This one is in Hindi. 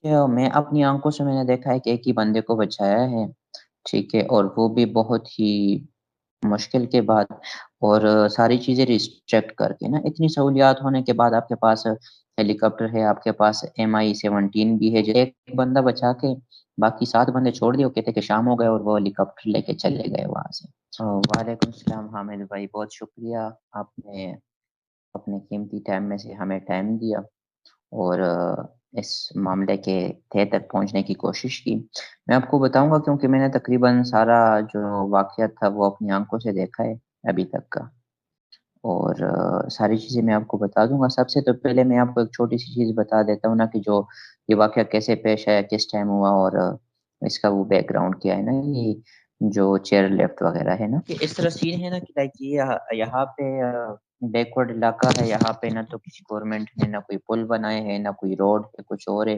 मैं अपनी आँखों से मैंने देखा है कि एक ही बंदे को बचाया है, ठीक है? और वो भी बहुत ही मुश्किल के बाद और सारी चीज़ें रिस्ट्रिक्ट करके ना, इतनी सहूलियात होने के बाद आपके पास हेलीकॉप्टर है, आपके पास MI-17 भी है, जो एक बंदा बचा के बाकी 7 बंदे छोड़ दिए, वो कहते कि शाम हो गए और वो हेलीकॉप्टर लेके चले गए वहाँ से। वालेकुम सलाम हामिद भाई, बहुत शुक्रिया आपने अपने कीमती टाइम में से हमें टाइम दिया। और इस मामले के तह तक पहुँचने की कोशिश की। मैं आपको बताऊँगा क्योंकि मैंने तकरीबन सारा जो वाक़या था वो अपनी आँखों से देखा है अभी तक का और सारी चीज़ें मैं आपको बता दूँगा। सबसे तो पहले मैं आपको एक छोटी-सी चीज़ बता देता हूँ ना कि जो ये वाक़या कैसे पेश आया, किस टाइम हुआ और इसका वो बैकग्राउंड क्या है ना, ये जो चेयर लिफ्ट वग़ैरह है ना, कि इस तरह सीन है ना कि लाइक ये यहाँ पे बैकवर्ड इलाका है, यहाँ पे ना तो किसी गवर्नमेंट ने ना कोई पुल बनाए हैं, ना कोई रोड है, कुछ और है।